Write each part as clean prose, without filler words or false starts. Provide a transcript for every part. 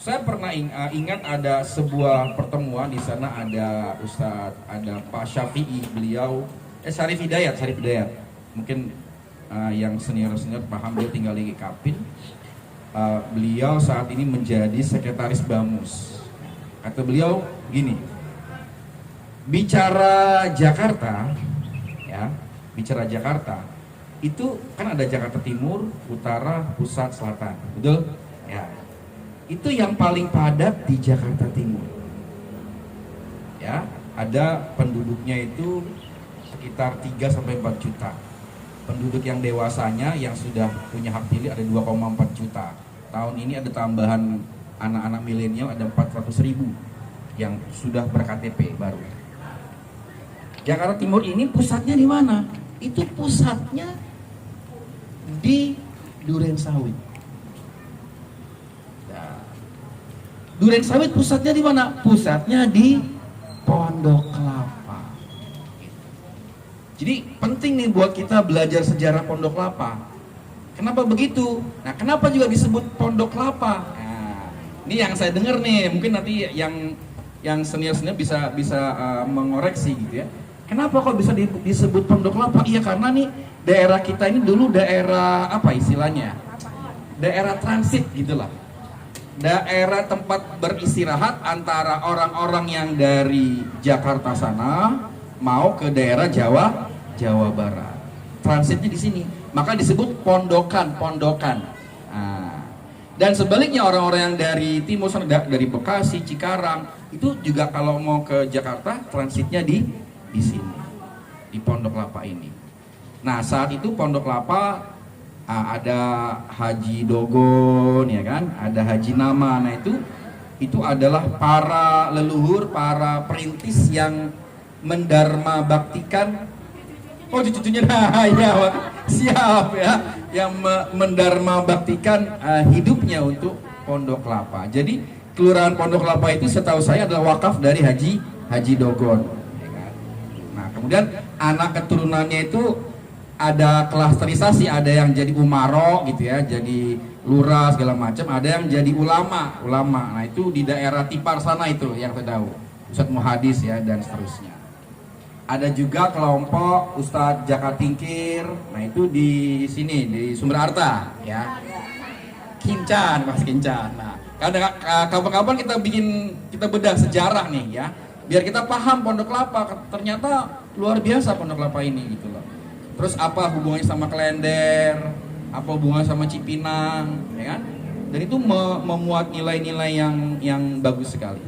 Saya pernah ingat ada sebuah pertemuan di sana, ada Ustadz, ada Pak Syafi'i, beliau Syarif Hidayat, mungkin yang senior paham, dia tinggal di Kapin. Beliau saat ini menjadi sekretaris Bamus. Kata beliau gini, bicara Jakarta, ya, bicara Jakarta itu kan ada Jakarta Timur, Utara, Pusat, Selatan, betul? Ya, itu yang paling padat di Jakarta Timur. Ya, ada penduduknya itu sekitar 3 sampai 4 juta. Penduduk yang dewasanya yang sudah punya hak pilih ada 2,4 juta. Tahun ini ada tambahan anak-anak milenial, ada 400.000 yang sudah ber-KTP baru. Jakarta Timur ini pusatnya di mana? Itu pusatnya di Durensawit. Durensawit pusatnya di mana? Pusatnya di Pondok Kelapa. Jadi penting nih buat kita belajar sejarah Pondok Kelapa. Kenapa begitu? Nah, kenapa juga disebut Pondok Kelapa? Nah, ini yang saya dengar nih, mungkin nanti yang senior-senior bisa mengoreksi gitu ya. Kenapa kok bisa disebut Pondok Kelapa? Iya, karena nih daerah kita ini dulu daerah apa istilahnya? Daerah transit gitulah. Daerah tempat beristirahat antara orang-orang yang dari Jakarta sana mau ke daerah Jawa Barat. Transitnya di sini, maka disebut pondokan. Nah, dan sebaliknya orang-orang yang dari timur sana, dari Bekasi, Cikarang, itu juga kalau mau ke Jakarta transitnya di sini, di Pondok Kelapa ini. Nah, saat itu Pondok Kelapa ada Haji Dogon, ya kan, ada Haji Nama. Nah, itu adalah para leluhur, para perintis yang mendarma baktikan. Oh, cucunya, nah ya, siap ya, yang mendarma baktikan hidupnya untuk Pondok Kelapa. Jadi Kelurahan Pondok Kelapa itu setahu saya adalah wakaf dari Haji Dogon. Ya kan? Nah, kemudian anak keturunannya itu ada klasterisasi, ada yang jadi umaro gitu ya, jadi lurah segala macam, ada yang jadi ulama. Nah, itu di daerah Tipar sana itu yang saya tahu, Ustadz Muhadis ya, dan seterusnya. Ada juga kelompok Ustadz Jaka Tingkir, nah itu di sini di Sumber Arta ya, Kincan, Mas Kincan. Nah, kapan-kapan kita bedah sejarah nih ya, biar kita paham Pondok Kelapa ternyata luar biasa Pondok Kelapa ini gitu loh. Terus apa hubungannya sama Klender, apa hubungannya sama Cipinang, ya kan? Dan itu memuat nilai-nilai yang bagus sekali.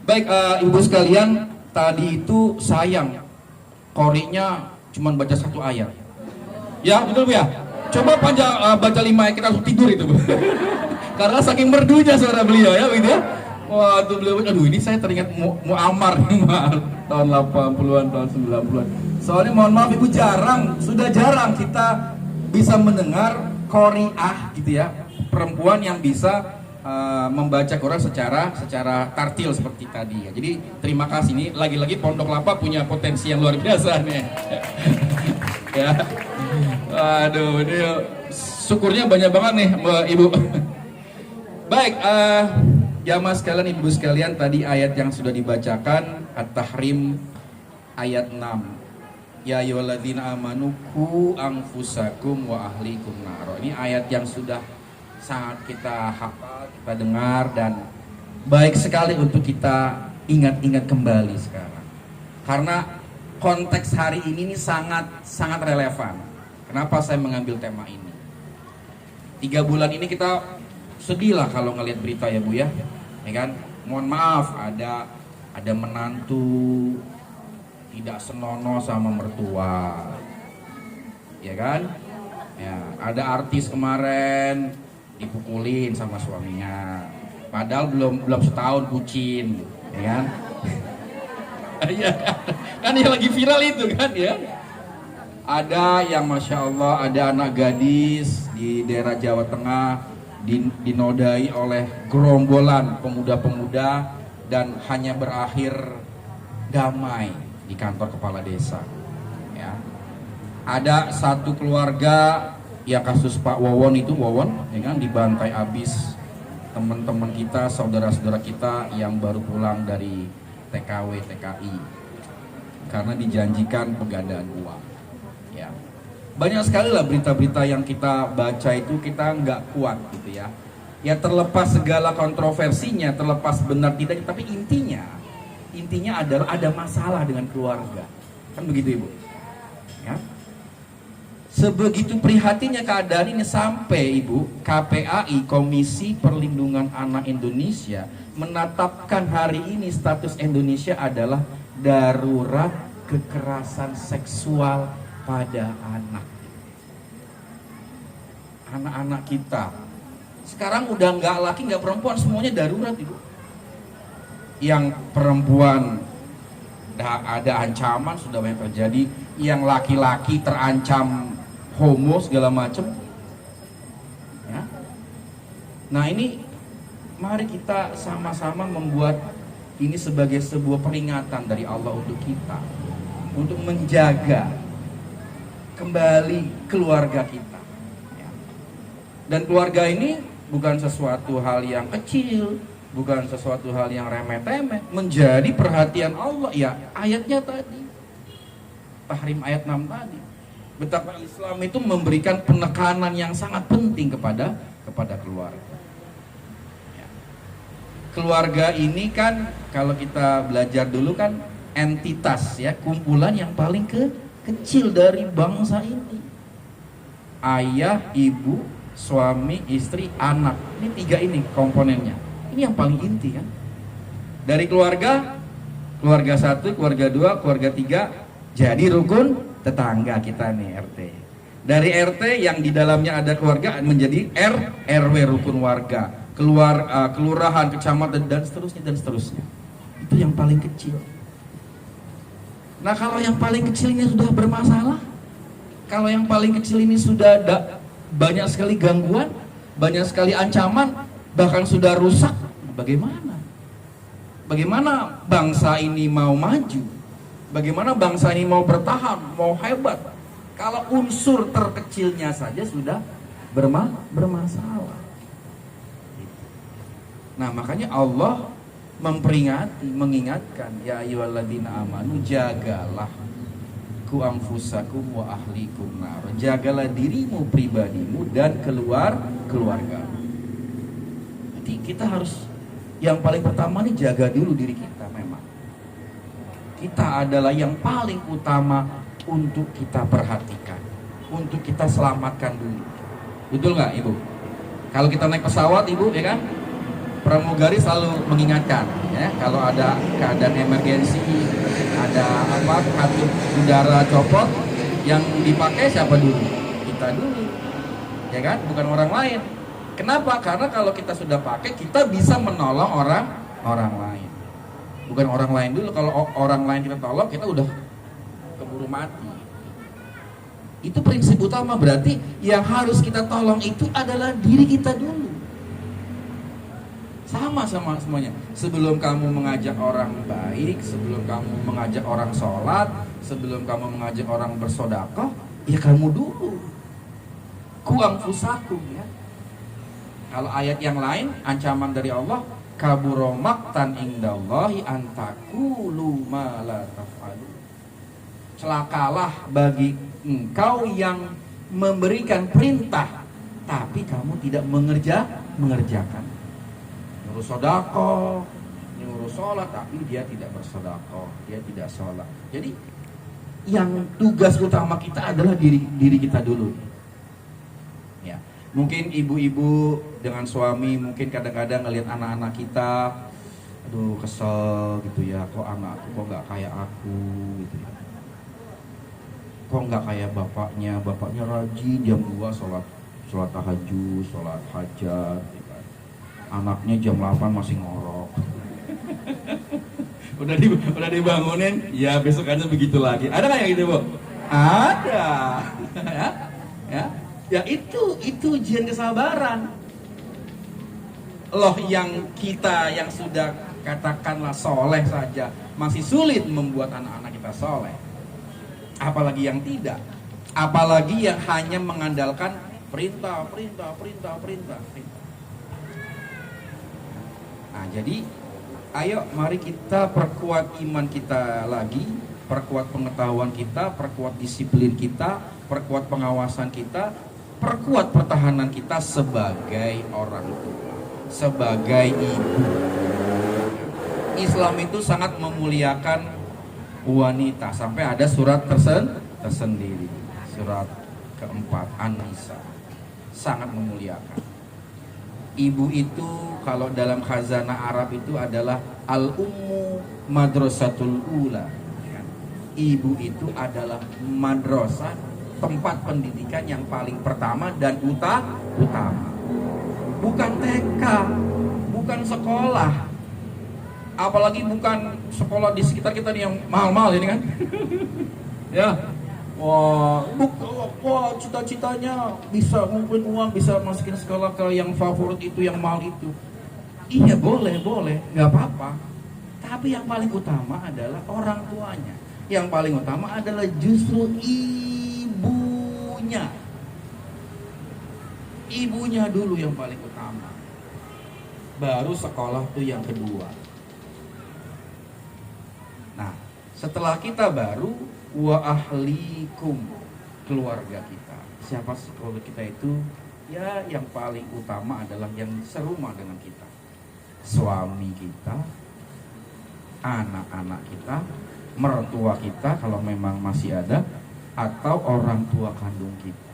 Baik, ibu sekalian, tadi itu sayang Qori'nya cuma baca 1 ayat. Ya, betul Bu ya? Coba baca 5 ayat, kita langsung tidur itu Bu. Karena saking merdunya suara beliau ya, begitu ya. Wah, itu beliau, aduh ini saya teringat Muammar tahun 80-an, tahun 90-an. Soalnya mohon maaf Ibu, sudah jarang kita bisa mendengar Qori'ah gitu ya, perempuan yang bisa membaca Quran secara tartil seperti tadi ya. Jadi terima kasih, ini lagi-lagi Pondok Kelapa punya potensi yang luar biasa nih. Ya. Aduh, ini syukurnya banyak banget nih Ibu. Baik, jamaah sekalian, ibu sekalian, tadi ayat yang sudah dibacakan At-Tahrim ayat 6. Ya ayyuhalladzina amanu qu anfusakum wa ahlikum nar. Ini ayat yang sudah sangat kita hafal, kita dengar, dan baik sekali untuk kita ingat-ingat kembali sekarang. Karena konteks hari ini sangat relevan. Kenapa saya mengambil tema ini? 3 bulan ini kita sedih lah kalau ngelihat berita ya Bu ya. Ya kan? Mohon maaf, ada menantu tidak senonoh sama mertua. Ya kan? Ya, ada artis kemarin dipukulin sama suaminya. Padahal belum setahun bucin, ya kan? Iya, kan yang lagi viral itu kan ya. Ada yang Masya Allah, ada anak gadis di daerah Jawa Tengah dinodai oleh gerombolan pemuda-pemuda dan hanya berakhir damai di kantor kepala desa. Ya. Ada satu keluarga ya, kasus Pak Wawon itu, ya kan, dibantai habis teman-teman kita, saudara-saudara kita yang baru pulang dari TKW, TKI, karena dijanjikan penggandaan uang. Ya, banyak sekali lah berita-berita yang kita baca itu kita nggak kuat gitu ya. Ya terlepas segala kontroversinya, terlepas benar tidak, tapi intinya adalah ada masalah dengan keluarga, kan begitu Ibu? Ya. Sebegitu prihatinnya keadaan ini sampai Ibu, KPAI, Komisi Perlindungan Anak Indonesia, menetapkan hari ini status Indonesia adalah darurat kekerasan seksual pada anak. Anak-anak kita sekarang udah nggak laki nggak perempuan, semuanya darurat Ibu. Yang perempuan ada ancaman sudah banyak terjadi, yang laki-laki terancam homo segala macam. Ya. Nah ini mari kita sama-sama membuat ini sebagai sebuah peringatan dari Allah untuk kita, untuk menjaga kembali keluarga kita. Ya. Dan keluarga ini bukan sesuatu hal yang kecil, bukan sesuatu hal yang remeh-temeh, menjadi perhatian Allah. Ya ayatnya tadi, Tahrim ayat 6 tadi, betapa Islam itu memberikan penekanan yang sangat penting kepada keluarga. Ya. Keluarga ini kan kalau kita belajar dulu kan entitas ya, kumpulan yang paling kecil dari bangsa ini. Ayah, ibu, suami, istri, anak. Ini tiga ini komponennya. Ini yang paling inti kan. Dari keluarga satu, keluarga dua, keluarga tiga, jadi rukun tetangga kita nih RT. Dari RT yang di dalamnya ada keluarga menjadi RW, rukun warga, kelurahan, kecamatan dan seterusnya. Itu yang paling kecil. Nah kalau yang paling kecil ini sudah bermasalah, kalau yang paling kecil ini sudah ada banyak sekali gangguan, banyak sekali ancaman, bahkan sudah rusak, bagaimana? Bagaimana bangsa ini mau maju? Bagaimana bangsa ini mau bertahan, mau hebat? Kalau unsur terkecilnya saja sudah bermasalah. Nah makanya Allah memperingati, mengingatkan, ya ayyuhalladzina amanu, jagalah ku anfusakum wa ahlikum nar. Jagalah dirimu, pribadimu dan keluarga. Jadi kita harus yang paling pertama nih jaga dulu diri kita. Memang kita adalah yang paling utama untuk kita perhatikan, untuk kita selamatkan dulu. Betul nggak Ibu? Kalau kita naik pesawat Ibu, ya kan? Pramugari selalu mengingatkan, ya, kalau ada keadaan emergensi, ada kartu udara copot, yang dipakai siapa dulu? Kita dulu, ya kan? Bukan orang lain. Kenapa? Karena kalau kita sudah pakai, kita bisa menolong orang lain. Bukan orang lain dulu. Kalau orang lain kita tolong, kita udah keburu mati. Itu prinsip utama. Berarti yang harus kita tolong itu adalah diri kita dulu. Sama semuanya. Sebelum kamu mengajak orang baik, sebelum kamu mengajak orang sholat, sebelum kamu mengajak orang bersedekah, ya kamu dulu. Ku anfusakum, ya. Kalau ayat yang lain, ancaman dari Allah, kabura maqtan indallahi an taqulu ma la taf'alu. Celakalah bagi engkau yang memberikan perintah tapi kamu tidak mengerjakan. Nyuruh sedekah, nyuruh sholat, tapi dia tidak bersedekah, dia tidak sholat. Jadi yang tugas utama kita adalah diri kita dulu. Ya, mungkin ibu-ibu dengan suami mungkin kadang-kadang ngelihat anak-anak kita, aduh kesel gitu ya, kok anakku kok nggak kayak aku gitu ya. Kok nggak kayak bapaknya rajin jam 2 sholat tahajud, sholat hajat. Anaknya jam 8 masih ngorok. udah dibangunin, ya besok aja begitu lagi. Ada kayak gitu, Bu? Ada. Ya itu ujian kesabaran. Loh yang kita yang sudah katakanlah soleh saja masih sulit membuat anak-anak kita soleh. Apalagi yang tidak. Apalagi yang hanya mengandalkan perintah. jadi ayo mari kita perkuat iman kita lagi, perkuat pengetahuan kita, perkuat disiplin kita, perkuat pengawasan kita, perkuat pertahanan kita sebagai orang tua, sebagai ibu. Islam itu sangat memuliakan wanita, sampai ada surat tersendiri, surat keempat An-Nisa, sangat memuliakan. Ibu itu kalau dalam khazanah Arab itu adalah al-ummu madrasatul ula. Ibu itu adalah madrasah, tempat pendidikan yang paling pertama dan utama. Bukan TK, bukan sekolah, apalagi bukan sekolah di sekitar kita nih yang mahal-mahal ini kan. Ya, wah cita-citanya bisa ngumpulin uang, bisa masukin sekolah ke yang favorit itu, yang mahal itu. Iya boleh, nggak apa-apa. Tapi yang paling utama adalah orang tuanya. Yang paling utama adalah justru ibunya. Ibunya dulu yang paling utama. Baru sekolah tuh yang kedua. Nah, setelah kita baru wa ahlikum, keluarga kita. Siapa sih keluarga kita itu? Ya, yang paling utama adalah yang serumah dengan kita. Suami kita, anak-anak kita, mertua kita kalau memang masih ada, atau orang tua kandung kita.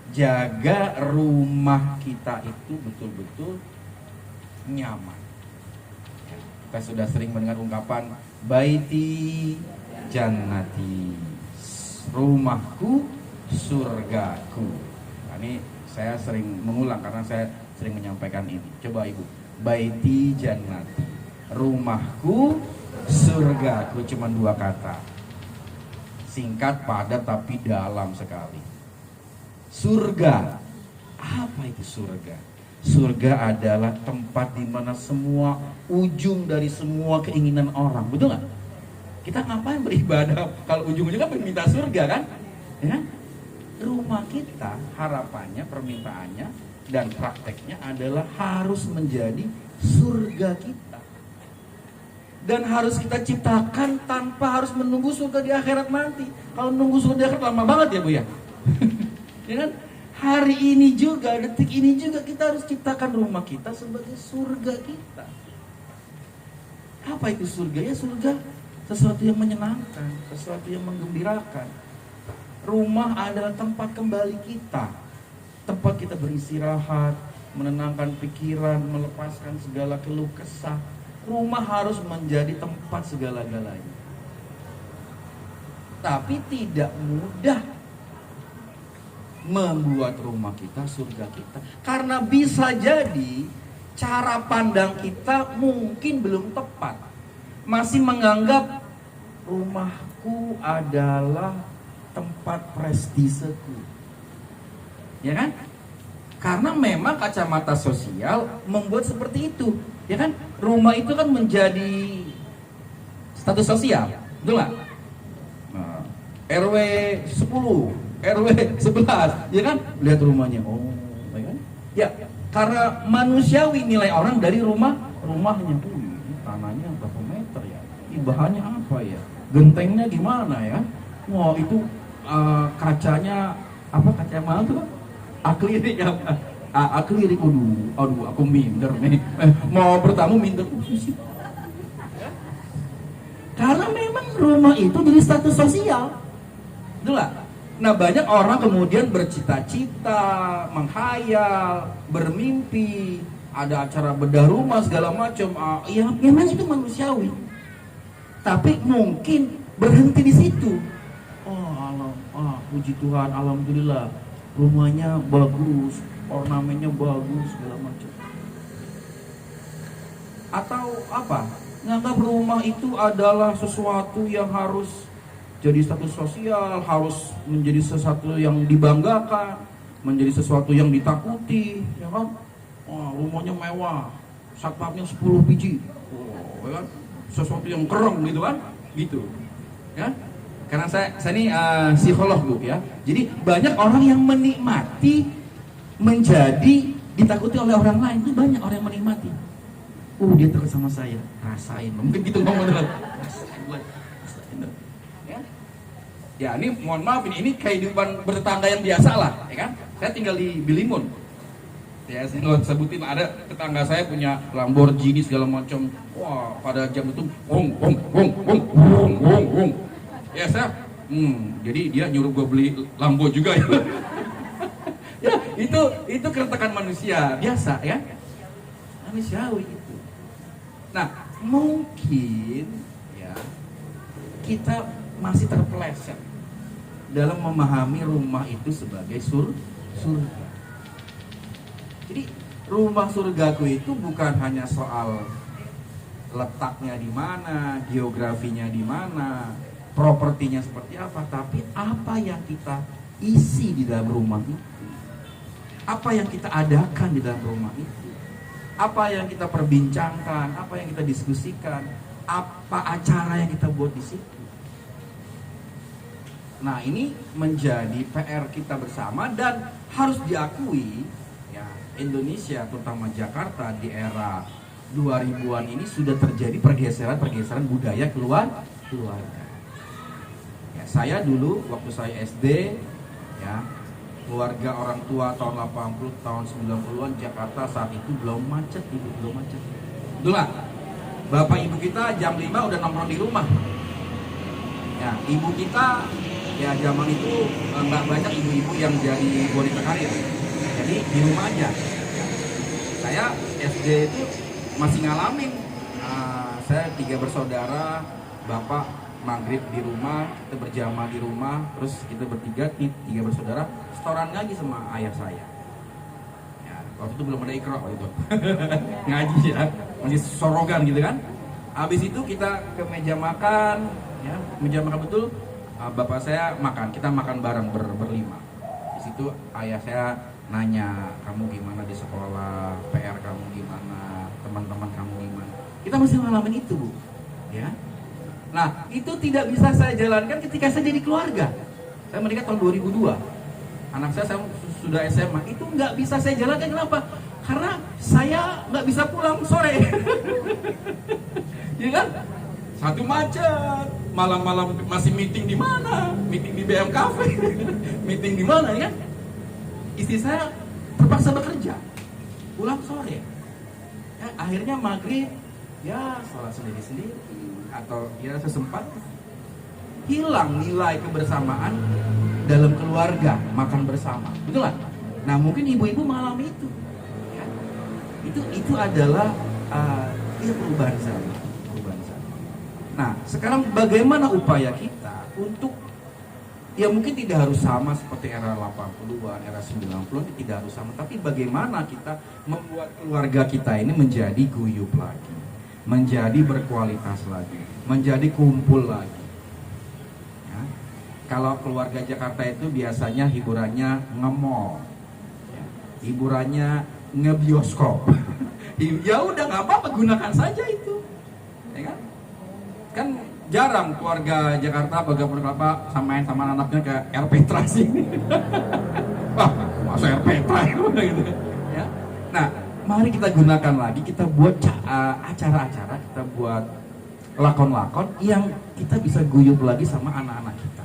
Jaga rumah kita itu betul-betul nyaman. Kita sudah sering mendengar ungkapan baiti jannati, rumahku surgaku. Nah, ini saya sering mengulang karena saya sering menyampaikan ini. Coba ibu, baiti jannati, rumahku surgaku, cuma 2 kata, singkat padat tapi dalam sekali. Surga, apa itu surga? Surga adalah tempat di mana semua ujung dari semua keinginan orang, betul nggak? Kita ngapain beribadah kalau ujung-ujungnya kan minta surga kan? Ya? Rumah kita harapannya, permintaannya dan prakteknya adalah harus menjadi surga kita. Dan harus kita ciptakan tanpa harus menunggu surga di akhirat nanti. Kalau menunggu surga di akhirat lama banget ya Bu ya. Ya kan? Hari ini juga, detik ini juga kita harus ciptakan rumah kita sebagai surga kita. Apa itu surga? Ya surga sesuatu yang menyenangkan, sesuatu yang menggembirakan. Rumah adalah tempat kembali kita, tempat kita beristirahat, menenangkan pikiran, melepaskan segala keluh kesah. Rumah harus menjadi tempat segala-galanya. Tapi tidak mudah membuat rumah kita surga kita, karena bisa jadi cara pandang kita mungkin belum tepat. Masih menganggap rumahku adalah tempat prestiseku, ya kan? Karena memang kacamata sosial membuat seperti itu, ya kan? Rumah itu kan menjadi status sosial, betul nggak? Nah, RW 10, RW 11, ya kan? Lihat rumahnya, oh, ya kan? Ya, karena manusiawi nilai orang dari rumahnya. Ini tanahnya berapa meter ya? Ini bahannya apa ya? Gentengnya gimana ya? Wah, itu kacanya apa? Kaca mahal tuh? Akrilik apa? Akrilik, aduh, aku minder nih. Mau bertamu minder. Karena memang rumah itu jadi status sosial, betul nggak? Nah, banyak orang kemudian bercita-cita, menghayal, bermimpi, ada acara bedah rumah segala macam. Ya memang itu manusiawi. Tapi mungkin berhenti di situ. Puji Tuhan, alhamdulillah, rumahnya bagus, ornamennya bagus segala macam. Atau apa? Nganggap rumah itu adalah sesuatu yang harus jadi status sosial, harus menjadi sesuatu yang dibanggakan, menjadi sesuatu yang ditakuti, ya kan? Rumahnya mewah, satpamnya 10 biji, ya kan? Sesuatu yang keren gitu kan? Gitu, ya? Karena saya ini psikolog Bu ya. Jadi banyak orang yang menikmati menjadi ditakuti oleh orang lain, itu banyak orang yang menikmati. dia dekat sama saya, rasain. Mungkin gitu ngomong dengan rasain. Ya ini mohon maaf ini kehidupan bertetangga yang biasa lah, ya kan? Saya tinggal di Bilimun. Ya saya nggak sebutin, ada tetangga saya punya Lamborghini segala macam. Wah pada jam itu wong. Ya saya, jadi dia nyuruh gue beli Lambo juga ya. Ya itu keretakan manusia biasa ya, manusiawi itu. Nah mungkin ya kita masih terpeleset dalam memahami rumah itu sebagai surga. Jadi rumah surgaku itu bukan hanya soal letaknya di mana, geografinya di mana, propertinya seperti apa, tapi apa yang kita isi di dalam rumah itu, apa yang kita adakan di dalam rumah itu, apa yang kita perbincangkan, apa yang kita diskusikan, apa acara yang kita buat di situ. Nah ini menjadi PR kita bersama dan harus diakui ya, Indonesia terutama Jakarta di era 2000-an ini sudah terjadi pergeseran budaya keluarga. Ya, saya dulu waktu saya SD ya, keluarga orang tua tahun 80, tahun 90-an Jakarta saat itu belum macet, belum macet. Betul nggak? Bapak ibu kita jam 5 udah nongkrong di rumah. Ya, ibu kita ya zaman itu nggak banyak ibu-ibu yang jadi wanita karir, jadi di rumah aja. Saya SD itu masih ngalamin, saya 3 bersaudara, bapak maghrib di rumah, kita berjamaah di rumah, terus kita bertiga, 3 bersaudara, setoran ngaji sama ayah saya. Ya, waktu itu belum ada Iqra waktu itu, ngaji ya, masih sorogan gitu kan. Habis itu kita ke meja makan, ya meja makan betul. Bapak saya makan, kita makan bareng berlima. Di situ ayah saya nanya, kamu gimana di sekolah, PR kamu gimana, teman-teman kamu gimana. Kita masih ngalamin itu, Bu. Ya. Nah, itu tidak bisa saya jalankan ketika saya jadi keluarga. Saya menikah tahun 2002. Anak saya sudah SMA. Itu nggak bisa saya jalankan, kenapa? Karena saya nggak bisa pulang sore. Ya kan? Satu macet, malam-malam masih meeting di mana? Meeting di BM Cafe, meeting di mana ya? Istri saya terpaksa bekerja, pulang sore. Ya, akhirnya maghrib, ya sholat sendiri-sendiri atau ya sesempat. Hilang nilai kebersamaan dalam keluarga, makan bersama, betul nggak? Nah mungkin ibu-ibu mengalami itu. Ya. Itu adalah perubahan zaman. Nah, sekarang bagaimana upaya kita untuk, ya mungkin tidak harus sama seperti era 80-an, era 90-an, tidak harus sama, tapi bagaimana kita membuat keluarga kita ini menjadi guyup lagi, menjadi berkualitas lagi, menjadi kumpul lagi. Ya. Kalau keluarga Jakarta itu biasanya hiburannya nge-mall, ya. Hiburannya nge-bioskop. Ya udah nggak apa-apa, gunakan saja itu, ya kan? Kan jarang keluarga Jakarta bagaimana kelapa samain sama anaknya ke R Petra sih. Wah, masa R Petra gitu ya. Nah, mari kita gunakan lagi, kita buat acara-acara, kita buat lakon-lakon yang kita bisa guyup lagi sama anak-anak kita.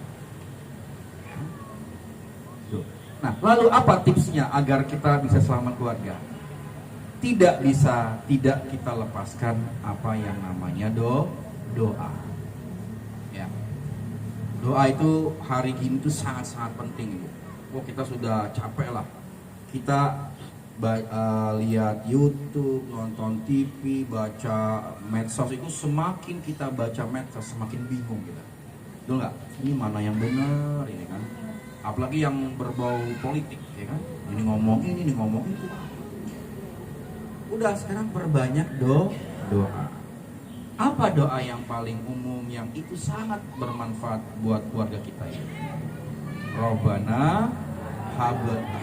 Nah, lalu apa tipsnya agar kita bisa selamat keluarga? Tidak kita lepaskan apa yang namanya doa. Ya. Doa itu hari gini itu sangat-sangat penting. Oh, kita sudah capek lah. Kita lihat YouTube, nonton TV, baca medsos, itu semakin kita baca medsos semakin bingung kita. Betul nggak? Ini mana yang benar ini kan? Apalagi yang berbau politik, ya kan? Ini ngomong ini ngomong itu. Udah sekarang perbanyak doa. Apa doa yang paling umum yang itu sangat bermanfaat buat keluarga kita ini? Robbana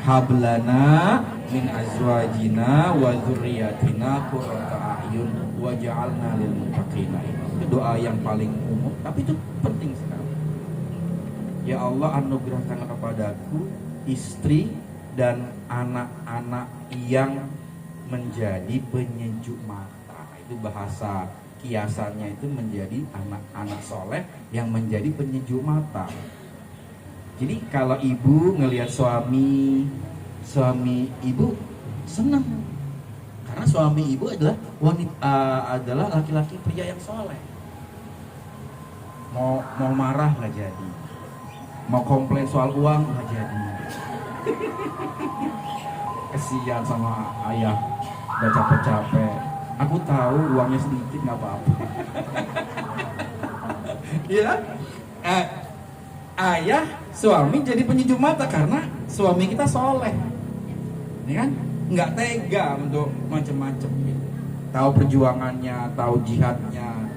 hablana min azwajina wa dzurriyyatina qurrata a'yun waj'alna lil muttaqina. Itu doa yang paling umum, tapi itu penting sekali. Ya Allah, anugerahkanlah kepadaku istri dan anak-anak yang menjadi penyejuk mata. itu bahasa kiasannya itu menjadi anak-anak soleh yang menjadi penyejuk mata. Jadi kalau ibu ngelihat suami ibu senang karena suami ibu adalah adalah laki-laki pria yang soleh. Mau marah nggak jadi, mau komplain soal uang nggak jadi. Kesian sama ayah, udah capek-capek. Aku tahu uangnya sedikit nggak apa-apa. Iya, ayah suami jadi penyejuk mata karena suami kita soleh, ya kan? Nggak tega untuk macem-macem gitu. Tahu perjuangannya, tahu jihadnya,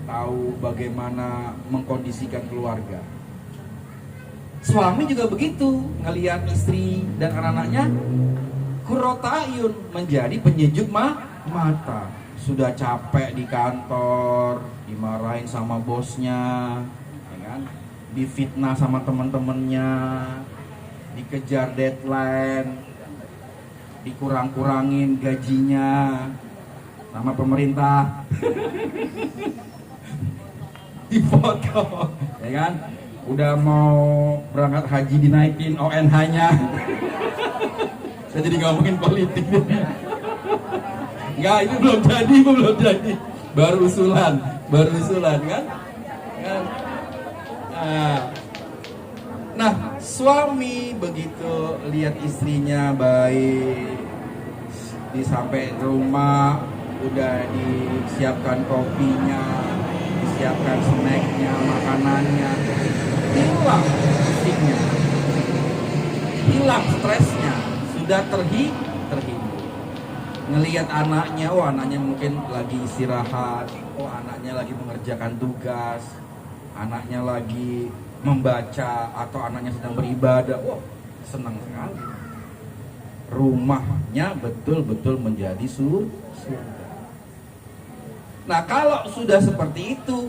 tahu bagaimana mengkondisikan keluarga. Suami juga begitu, ngelihat istri dan anak-anaknya qurrata ayun, menjadi penyejuk mata. Sudah capek di kantor, dimarahin sama bosnya, ya kan? Difitnah sama teman-temannya, dikejar deadline, dikurang-kurangin gajinya sama pemerintah, dipotong, ya kan? Udah mau berangkat haji dinaikin ONH-nya. Saya jadi ngomongin politik nih. Enggak, itu belum jadi. Baru usulan kan? Nah, suami begitu lihat istrinya baik, sampai rumah udah disiapkan kopinya, disiapkan snacknya, makanannya, hilang pusingnya, hilang stresnya, sudah terhibur. Ngelihat anaknya, anaknya mungkin lagi istirahat, anaknya lagi mengerjakan tugas, anaknya lagi membaca, atau anaknya sedang beribadah, senang sekali. Rumahnya betul-betul menjadi surga. Nah, kalau sudah seperti itu,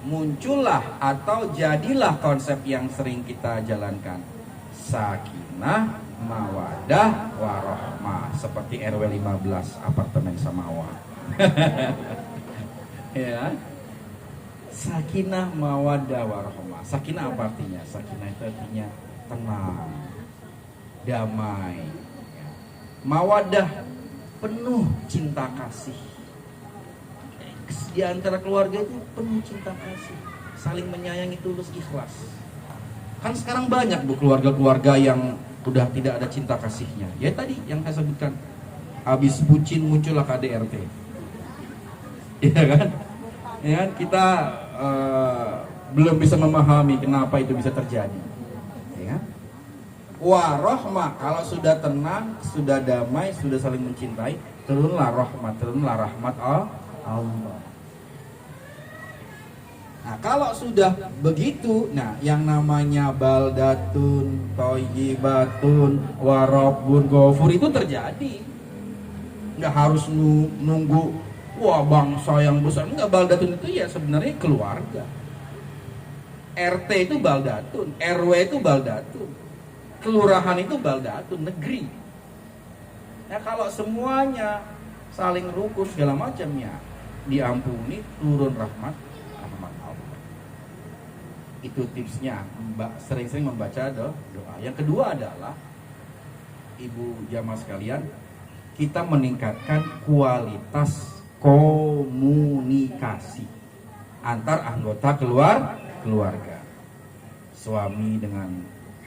muncullah atau jadilah konsep yang sering kita jalankan, sakinah, mawadah, warohmah, seperti RW 15 apartemen Samawa. Ya, sakinah, mawadah, warohmah. Sakinah apa artinya? Sakinah itu artinya tenang, damai. Mawadah, penuh cinta kasih. Di antara keluarga itu penuh cinta kasih, saling menyayangi, tulus, ikhlas. Kan sekarang banyak keluarga-keluarga yang udah tidak ada cinta kasihnya. Ya tadi yang saya sebutkan, habis bucin muncullah KDRT. Iya kan? Ya kan? Kita belum bisa memahami kenapa itu bisa terjadi. Ya kan? Warohmah, kalau sudah tenang, sudah damai, sudah saling mencintai, turunlah rahmat Allah. Nah, kalau sudah begitu, yang namanya baldatun, thayyibatun, warabbun ghafur itu terjadi. Nggak harus nunggu bangsa yang besar. Enggak, baldatun itu ya sebenarnya keluarga. RT itu baldatun, RW itu baldatun, kelurahan itu baldatun, negeri. Nah, kalau semuanya saling rukun segala macamnya, diampuni, turun rahmat Allah. Itu tipsnya, sering-sering membaca doa. Yang kedua adalah, ibu jamaah sekalian, kita meningkatkan kualitas komunikasi antar anggota keluarga, suami dengan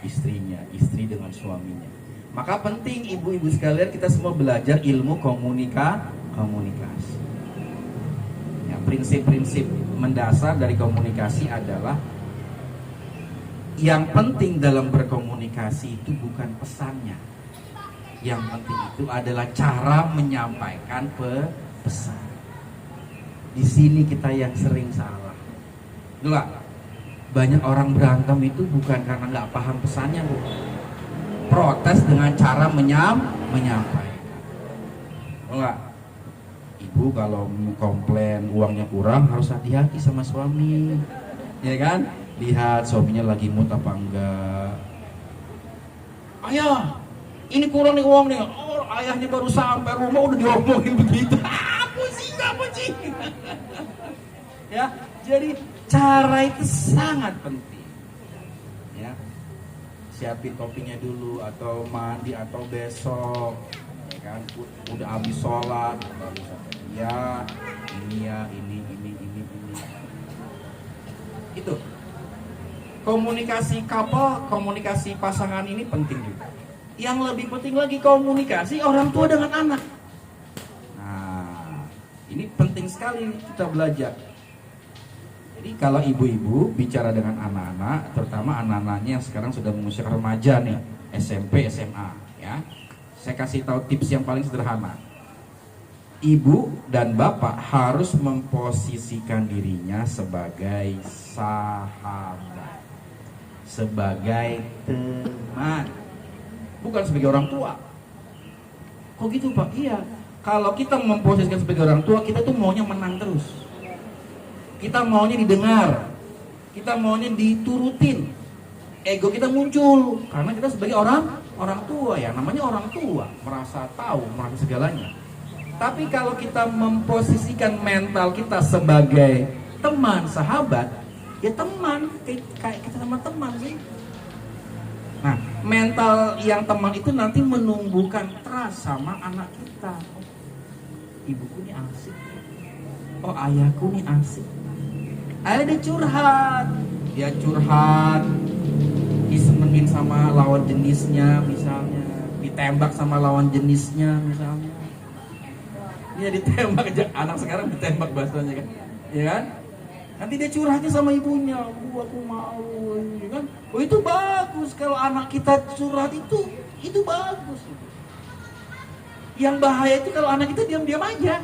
istrinya, istri dengan suaminya. Maka penting ibu-ibu sekalian, kita semua belajar ilmu komunikasi. Ya, prinsip-prinsip mendasar dari komunikasi adalah, yang penting dalam berkomunikasi itu bukan pesannya. Yang penting itu adalah cara menyampaikan pesan. Di sini kita yang sering salah. Itulah, banyak orang berantem itu bukan karena nggak paham pesannya, Bu. Protes dengan cara menyampaikan. Enggak. Ibu kalau komplain uangnya kurang, harus hati-hati sama suami. Ya kan? Lihat suaminya lagi mood apa enggak. Ayah, ini kurang nih uang nih. Ayahnya baru sampai rumah udah diomongin begitu. Pusing gak apa sih? Ya, jadi cara itu sangat penting. Ya, siapin topinya dulu atau mandi atau besok, ya kan? Udah habis sholat, ya ini ya ini. Itu komunikasi couple, komunikasi pasangan ini penting juga. Yang lebih penting lagi komunikasi orang tua dengan anak. Nah, ini penting sekali kita belajar. Jadi kalau ibu-ibu bicara dengan anak-anak, terutama anak-anaknya yang sekarang sudah mengusia remaja nih, SMP, SMA, ya. Saya kasih tahu tips yang paling sederhana. Ibu dan bapak harus memposisikan dirinya sebagai sahabat, sebagai teman, bukan sebagai orang tua. Kok gitu Pak? Iya. Kalau kita memposisikan sebagai orang tua, kita tuh maunya menang terus. Kita maunya didengar, kita maunya diturutin. Ego kita muncul karena kita sebagai orang tua, ya namanya orang tua, merasa tahu, merasa segalanya. Tapi kalau kita memposisikan mental kita sebagai teman, sahabat, ya teman, kayak kita sama teman sih. Nah, mental yang teman itu nanti menumbuhkan trust sama anak kita. Oh, ibuku ini asik. Oh, ayahku ini asik. Ayah dia curhat, disenengin sama lawan jenisnya misalnya, ditembak sama lawan jenisnya misalnya. Dia ditembak aja, anak sekarang ditembak bahasanya kan, ya kan? Nanti dia curhatnya sama ibunya, Bu aku malu, ya kan? Oh itu bagus kalau anak kita curhat itu bagus. Yang bahaya itu kalau anak kita diam-diam aja.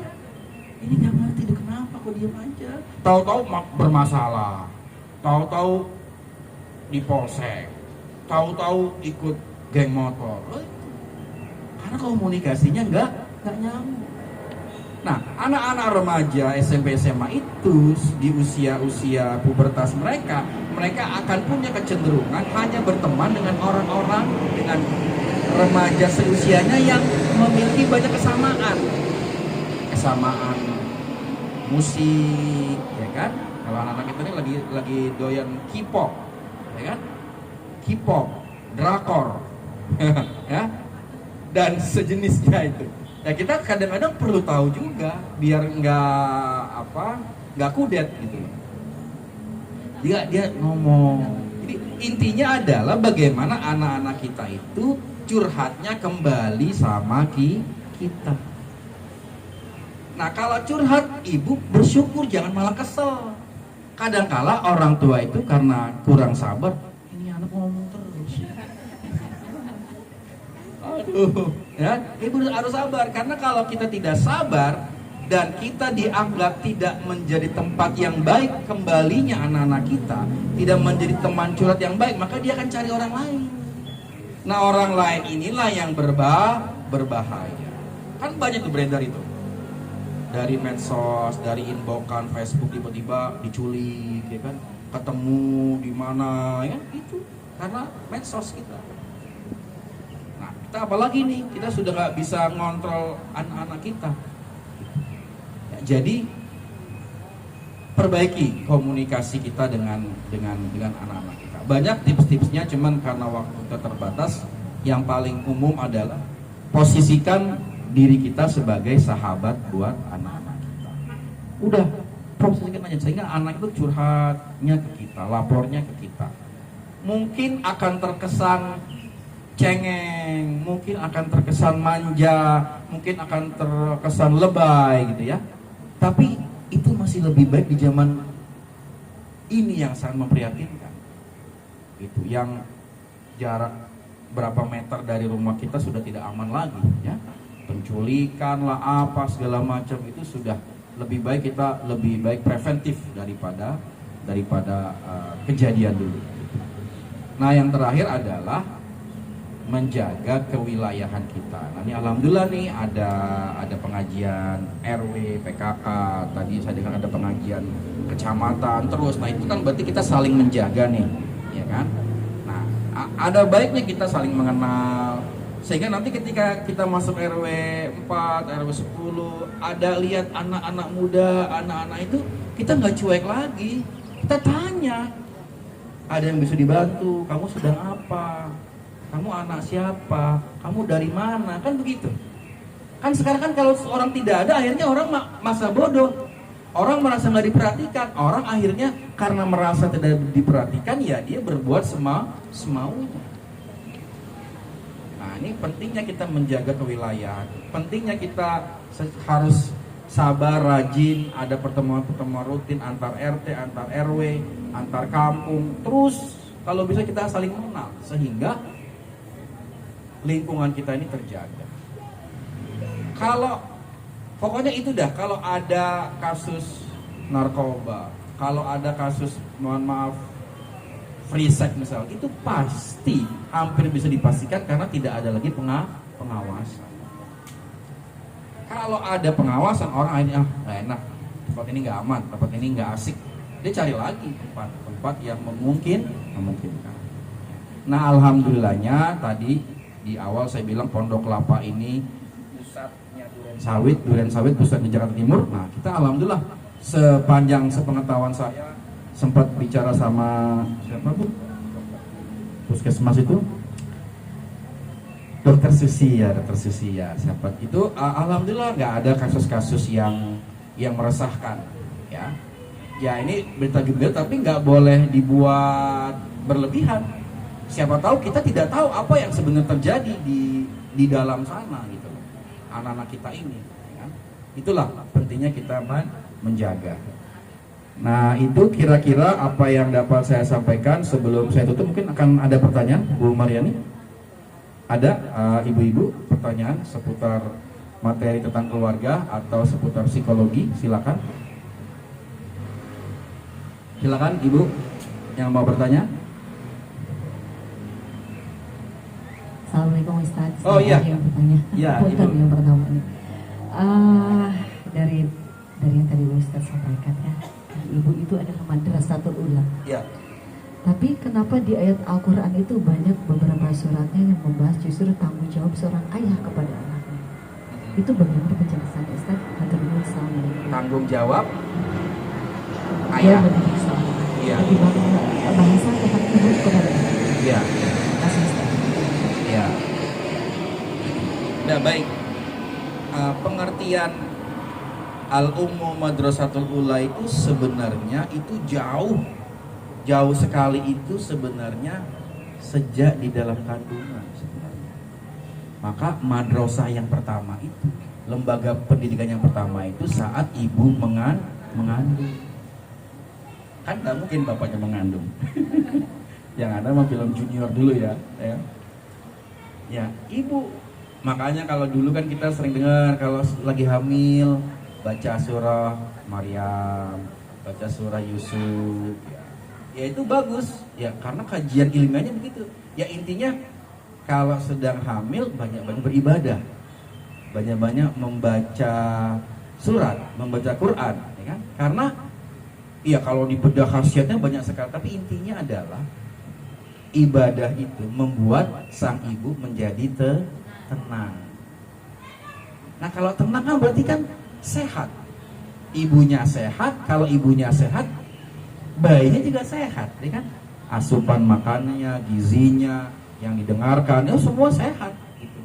Ini nggak ngerti deh kenapa kok diam aja. Tahu-tahu bermasalah, tahu-tahu di polsek, tahu-tahu ikut geng motor. Oh, itu. Karena komunikasinya nggak nyambung. Nah, anak-anak remaja SMP SMA itu di usia pubertas mereka akan punya kecenderungan hanya berteman dengan orang-orang dengan remaja seusianya yang memiliki banyak kesamaan musik, ya kan? Kalau anak-anak kita ini lagi doyan K-pop, ya kan? K-pop, drakor, ya, dan sejenisnya itu. Ya kita kadang-kadang perlu tahu juga biar nggak kudet gitu. Dia ngomong. Jadi intinya adalah bagaimana anak-anak kita itu curhatnya kembali sama kita. Nah kalau curhat ibu bersyukur, jangan malah kesel. Kadang-kala orang tua itu karena kurang sabar, ini anak ngomong terus. Aduh, ya, ibu harus sabar karena kalau kita tidak sabar dan kita dianggap tidak menjadi tempat yang baik kembalinya anak-anak kita, tidak menjadi teman curhat yang baik, maka dia akan cari orang lain. Nah, orang lain inilah yang berbahaya. Kan banyak tuh beredar itu. Dari medsos, dari inboxan Facebook tiba-tiba diculik, ya kan? Ketemu di mana, ya itu karena medsos kita. Kita apalagi nih, kita sudah nggak bisa ngontrol anak-anak kita. Ya, jadi perbaiki komunikasi kita dengan anak-anak kita. Banyak tips-tipsnya, cuman karena waktu kita terbatas, yang paling umum adalah posisikan diri kita sebagai sahabat buat anak-anak kita. Udah, posisikan aja sehingga anak itu curhatnya ke kita, lapornya ke kita. Mungkin akan terkesan cengeng, mungkin akan terkesan manja, mungkin akan terkesan lebay gitu ya. Tapi itu masih lebih baik di zaman ini yang sangat memprihatinkan. Itu yang jarak berapa meter dari rumah kita sudah tidak aman lagi ya. Penculikan lah apa segala macam itu sudah lebih baik kita lebih baik preventif daripada kejadian dulu. Nah, yang terakhir adalah menjaga kewilayahan kita. Nah, ini alhamdulillah nih ada pengajian RW, PKK, tadi saya dengar ada pengajian kecamatan terus. Nah, itu kan berarti kita saling menjaga nih, ya kan? Nah, ada baiknya kita saling mengenal, Sehingga nanti ketika kita masuk RW 4, RW 10, ada lihat anak-anak muda, anak-anak itu, kita nggak cuek lagi. Kita tanya, ada yang bisa dibantu, kamu sedang apa? Kamu anak siapa? Kamu dari mana? Kan begitu. Kan sekarang kan kalau orang tidak ada, akhirnya orang masa bodoh. Orang merasa nggak diperhatikan. Orang akhirnya karena merasa tidak diperhatikan, ya dia berbuat semaunya. Nah, ini pentingnya kita menjaga kewilayahan. Pentingnya kita harus sabar, rajin, ada pertemuan-pertemuan rutin antar RT, antar RW, antar kampung. Terus kalau bisa kita saling mengenal sehingga lingkungan kita ini terjaga. Kalau pokoknya itu dah, kalau ada kasus narkoba, kalau ada kasus, mohon maaf, free sex misal, itu pasti hampir bisa dipastikan karena tidak ada lagi pengawasan. Kalau ada pengawasan, orang ini nggak enak, tempat ini nggak aman, tempat ini nggak asik, dia cari lagi tempat yang memungkinkan. Nah, alhamdulillahnya tadi di awal saya bilang Pondok Kelapa ini pusatnya Duren Sawit pusat di Jakarta Timur. Nah, kita alhamdulillah sepanjang sepengetahuan saya sempat bicara sama siapa Bu? Puskesmas itu Dokter Susi ya, siapa itu, alhamdulillah nggak ada kasus-kasus yang meresahkan, ya. Ya ini berita gembira tapi nggak boleh dibuat berlebihan. Siapa tahu kita tidak tahu apa yang sebenarnya terjadi di dalam sana gitu, anak-anak kita ini. Ya. Itulah pentingnya kita menjaga. Nah, itu kira-kira apa yang dapat saya sampaikan. Sebelum saya tutup mungkin akan ada pertanyaan, Bu Mariani. Ada ibu-ibu pertanyaan seputar materi tentang keluarga atau seputar psikologi, silakan. Silakan Ibu yang mau bertanya. Assalamualaikum Ustaz. Oh iya. Yang bertanya. Iya, Ibu. Yang pertama nih. Dari yang tadi Ustaz sampaikan ya. Ibu itu adalah madrasatul ula. Iya. Tapi kenapa di ayat Al-Quran itu banyak beberapa suratnya yang membahas justru tanggung jawab seorang ayah kepada anaknya? Itu bagaimana penjelasannya Ustaz? Assalamualaikum. Tanggung jawab ayah. Iya. Bahasa tentang ibu kepada anak. Iya. Kasih Ustaz. Iya. Nah, baik. Pengertian Al-Ummu Madrasatul Ula itu sebenarnya itu jauh sekali, itu sebenarnya sejak di dalam kandungan sebenarnya. Maka madrasah yang pertama itu, lembaga pendidikan yang pertama itu saat ibu mengandung. Kan nggak mungkin bapaknya mengandung. Yang ada mah film junior dulu ya. Ya, ibu. Makanya kalau dulu kan kita sering dengar kalau lagi hamil baca surah Maryam, baca surah Yusuf. Ya itu bagus. Ya karena kajian ilmiahnya begitu. Ya intinya kalau sedang hamil banyak-banyak beribadah. Banyak-banyak membaca surat, membaca Quran, ya kan? Karena ya kalau dibedah khasiatnya banyak sekali, tapi intinya adalah ibadah itu membuat sang ibu menjadi tenang. Nah kalau tenang kan berarti kan sehat. Ibunya sehat, kalau ibunya sehat, bayinya juga sehat, ya kan? Asupan makanannya, gizinya, yang didengarkan, ya semua sehat. Gitu.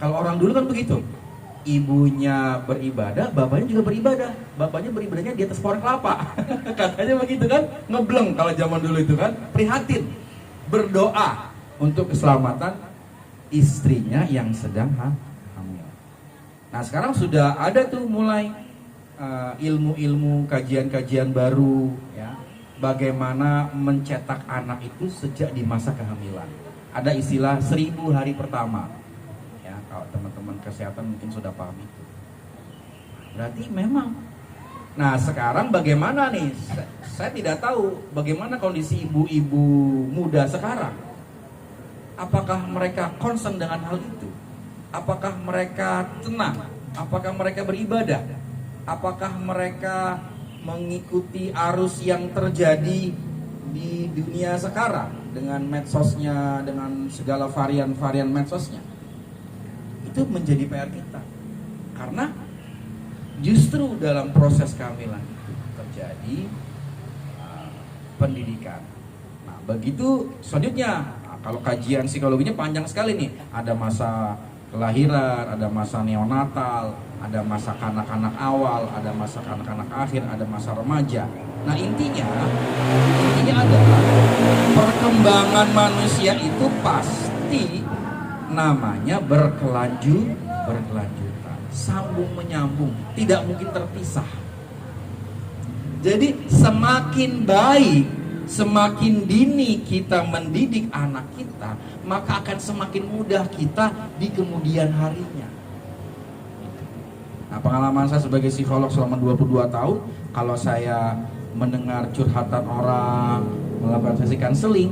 Kalau orang dulu kan begitu, ibunya beribadah, bapaknya juga beribadah. Bapaknya beribadahnya di atas pohon kelapa, katanya begitu kan? Ngebleng kalau zaman dulu itu kan, prihatin, berdoa untuk keselamatan istrinya yang sedang hamil. Nah sekarang sudah ada tuh mulai ilmu-ilmu kajian-kajian baru ya, bagaimana mencetak anak itu sejak di masa kehamilan. Ada istilah 1000 hari pertama ya, kalau teman-teman kesehatan mungkin sudah paham itu. Berarti memang. Nah sekarang bagaimana nih, saya tidak tahu bagaimana kondisi ibu-ibu muda sekarang. Apakah mereka concern dengan hal itu? Apakah mereka tenang? Apakah mereka beribadah? Apakah mereka mengikuti arus yang terjadi di dunia sekarang? dengan medsosnya, dengan segala varian-varian medsosnya. Itu menjadi PR kita. Karena justru dalam proses kehamilan itu terjadi pendidikan. Nah, begitu selanjutnya, kalau kajian psikologinya panjang sekali nih. Ada masa kelahiran, ada masa neonatal, ada masa kanak-kanak awal, ada masa kanak-kanak akhir, ada masa remaja. Nah, intinya adalah perkembangan manusia itu pasti namanya berkelanjutan, sambung menyambung, tidak mungkin terpisah. Jadi semakin baik, semakin dini kita mendidik anak kita, maka akan semakin mudah kita di kemudian harinya. Nah, pengalaman saya sebagai psikolog selama 22 tahun, kalau saya mendengar curhatan orang, melakukan sesi konseling,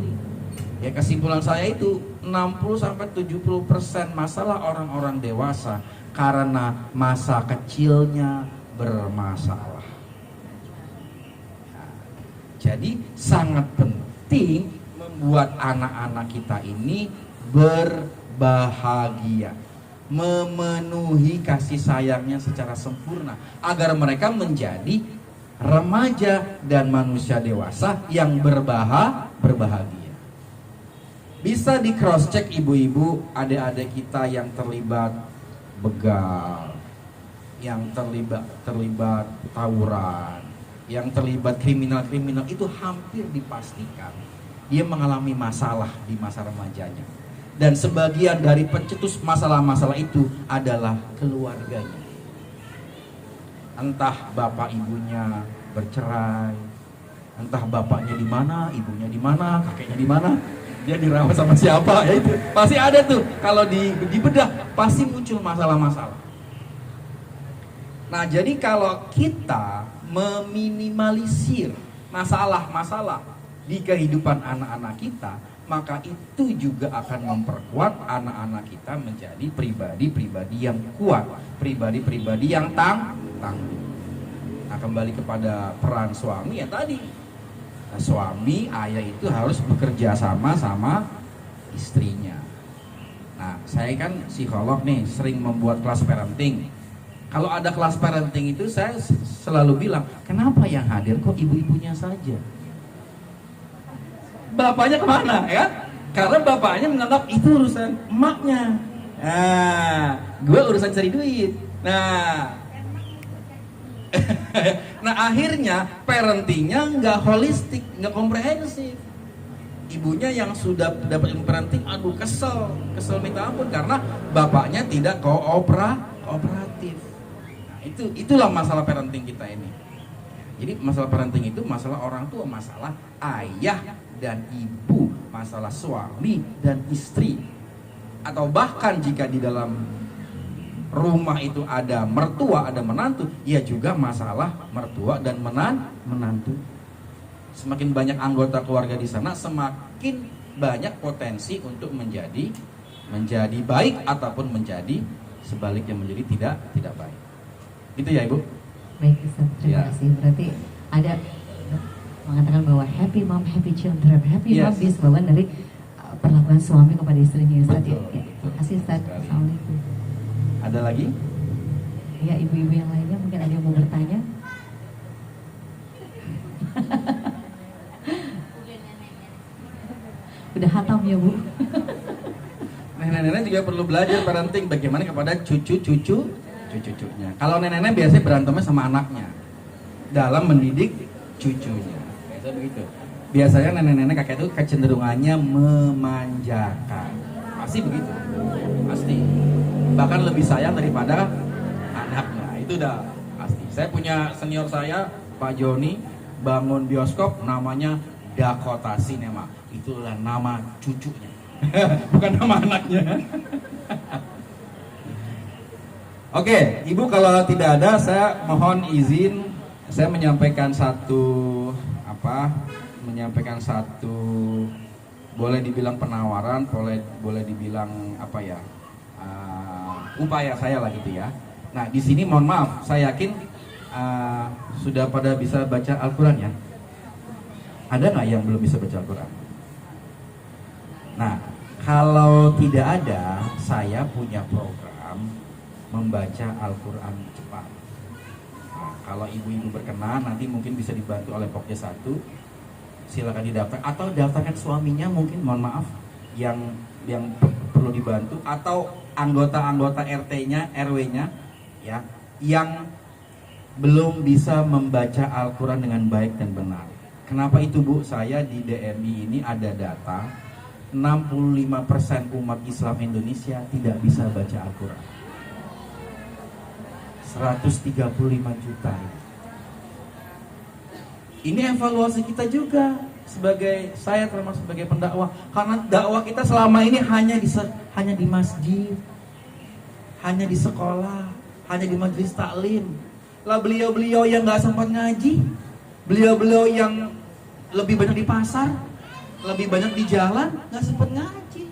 ya kesimpulan saya itu 60-70% masalah orang-orang dewasa karena masa kecilnya bermasalah. Jadi sangat penting membuat anak-anak kita ini berbahagia, memenuhi kasih sayangnya secara sempurna, agar mereka menjadi remaja dan manusia dewasa yang berbahagia. Bisa di cross check ibu-ibu, adik-adik kita yang terlibat begal, yang terlibat tawuran, yang terlibat kriminal itu hampir dipastikan dia mengalami masalah di masa remajanya. Dan sebagian dari pencetus masalah-masalah itu adalah keluarganya. Entah bapak ibunya bercerai, entah bapaknya di mana, ibunya di mana, kakeknya di mana, dia dirawat sama siapa, ya itu pasti ada tuh. Kalau dibedah pasti muncul masalah-masalah. Nah, jadi kalau kita meminimalisir masalah-masalah di kehidupan anak-anak kita, maka itu juga akan memperkuat anak-anak kita menjadi pribadi-pribadi yang kuat, pribadi-pribadi yang tangguh. Nah, kembali kepada peran suami ya tadi. Nah, suami, ayah itu harus bekerja sama istrinya. Nah, saya kan psikolog nih, sering membuat kelas parenting. Kalau ada kelas parenting itu saya selalu bilang, kenapa yang hadir kok ibu-ibunya saja? Bapaknya kemana ya? Karena bapaknya menganggap itu urusan emaknya. Nah, gue urusan cari duit. Nah, akhirnya parentingnya nggak holistik, nggak komprehensif. Ibunya yang sudah dapat ilmu parenting, aduh kesel minta ampun karena bapaknya tidak kooperatif. Itulah masalah parenting kita ini. Jadi masalah parenting itu masalah orang tua, masalah ayah dan ibu, masalah suami dan istri. Atau bahkan jika di dalam rumah itu ada mertua, ada menantu, ya juga masalah mertua dan menantu. Semakin banyak anggota keluarga di sana, semakin banyak potensi untuk menjadi baik ataupun menjadi sebaliknya menjadi tidak baik. Gitu ya Ibu? Baik Ustaz, terima kasih. Berarti ada mengatakan bahwa happy mom, happy children. Happy mom disebabkan dari perlakuan suami kepada istrinya Ustaz. Ya, terima kasih Ustaz. Assalamualaikum. Ada lagi? Ya, ibu-ibu yang lainnya mungkin ada yang mau bertanya. Udah hatam ya Bu. Nenek-nenek juga perlu belajar parenting bagaimana kepada cucunya. Kalau nenek-nenek biasanya berantemnya sama anaknya dalam mendidik cucunya. Biasa begitu. Biasanya nenek-nenek kakek itu kecenderungannya memanjakan. Pasti begitu. Pasti. Bahkan lebih sayang daripada anaknya. Itu udah pasti. Saya punya senior saya, Pak Joni, bangun bioskop namanya Dakota Cinema. Itulah nama cucunya. Bukan nama anaknya. Oke, Ibu kalau tidak ada, saya mohon izin, saya menyampaikan satu boleh dibilang penawaran, boleh dibilang upaya saya lah gitu ya. Nah di sini mohon maaf, saya yakin sudah pada bisa baca Al-Quran ya. Ada nggak yang belum bisa baca Al-Quran? Nah, kalau tidak ada, saya punya program membaca Al-Quran cepat. Nah, kalau ibu-ibu berkenan, nanti mungkin bisa dibantu oleh Pokja 1. Silakan didaftar atau daftarkan suaminya mungkin, mohon maaf, yang perlu dibantu, atau anggota-anggota RT-nya, RW-nya ya, yang belum bisa membaca Al-Quran dengan baik dan benar. Kenapa itu, Bu? Saya di DMI ini ada data 65% umat Islam Indonesia tidak bisa baca Al-Quran. 135 juta. Ini evaluasi kita juga sebagai, saya termasuk sebagai pendakwah, karena dakwah kita selama ini hanya di masjid, hanya di sekolah, hanya di majelis taklim. Lah beliau-beliau yang nggak sempat ngaji, beliau-beliau yang lebih banyak di pasar, lebih banyak di jalan, nggak sempat ngaji.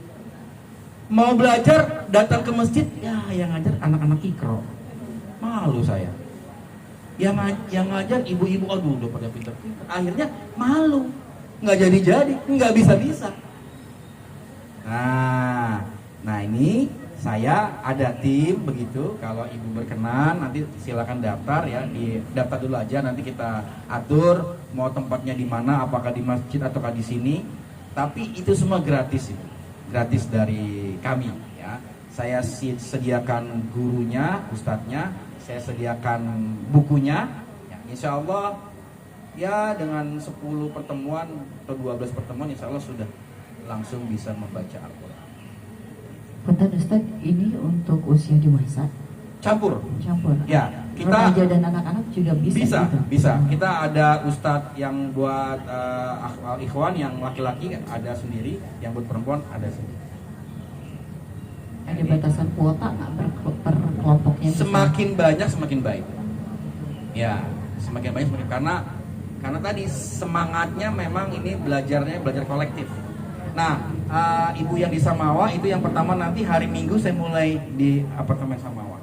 Mau belajar datang ke masjid, ya yang ngajar anak-anak ikro. Malu saya. Yang ngajar ibu-ibu, aduh udah pada pinter-pinter. Akhirnya malu, nggak jadi, nggak bisa. Nah ini saya ada tim begitu. Kalau ibu berkenan, nanti silakan daftar ya. Daftar dulu aja, nanti kita atur mau tempatnya di mana, apakah di masjid ataukah di sini. Tapi itu semua gratis, gratis dari kami ya. Saya sediakan gurunya, ustadznya, saya sediakan bukunya ya, insya Allah ya dengan 10 pertemuan atau 12 pertemuan insya Allah sudah langsung bisa membaca Al-Quran. Punten Ustaz, ini untuk usia dewasa? Campur ya, kita remaja dan anak-anak juga bisa gitu? Bisa. Kita ada ustadz yang buat ikhwan yang laki-laki ada sendiri, yang buat perempuan ada sendiri. Ada batasan kuota nggak per kelompoknya? Semakin banyak semakin baik. Ya, semakin banyak semakin, karena tadi semangatnya memang ini belajar kolektif. Nah, ibu yang di Samawa itu yang pertama, nanti hari Minggu saya mulai di apartemen Samawa.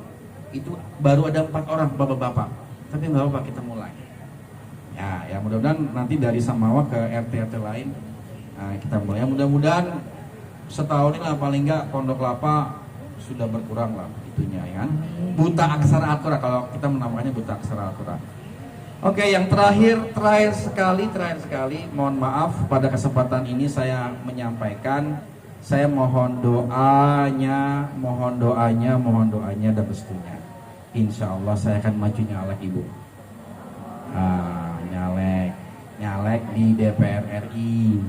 Itu baru ada 4 orang bapak-bapak. Tapi nggak apa-apa, kita mulai. Ya mudah-mudahan nanti dari Samawa ke RT-RT lain kita mulai. Ya mudah-mudahan setahun ini lah paling nggak Pondok Lapa sudah berkurang lah itunya ya. Buta aksara Al-Quran, kalau kita menamakannya buta aksara Al-Quran. Oke, yang terakhir sekali, mohon maaf pada kesempatan ini saya menyampaikan, saya mohon doanya dan restunya. Insya Allah saya akan maju nyalek ibu. Nyalek di DPR RI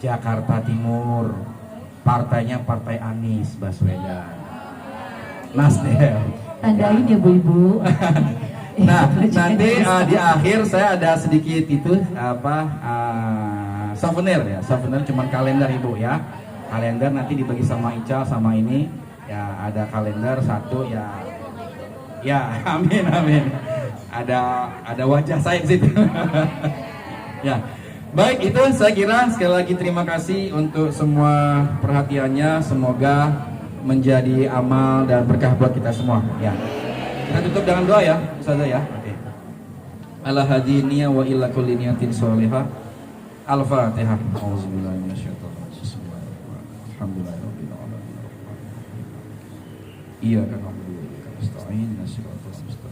Jakarta Timur. Partainya Partai Anies Baswedan, Nasdem. Tandain ya Bu-ibu. Nah, nanti di akhir saya ada sedikit itu souvenir ya. Souvenir cuman kalender ibu ya. Kalender nanti dibagi sama Ica sama ini. Ya ada kalender satu ya. Ya, amin. Ada wajah saya di situ. Ya. Baik, itu saya kira. Sekali lagi terima kasih untuk semua perhatiannya. Semoga menjadi amal dan berkah buat kita semua ya. Kita tutup dengan doa ya, Ustazah ya. Oke. Ala hadiniya wa illa kulli niyatin sholihah. Al-Fatihah. Auzubillahi minasyaitonir rajim. Alhamdulillahirabbil alamin. Iyyaka na'budu wa iyyaka nasta'in. Shiratal mustaqim.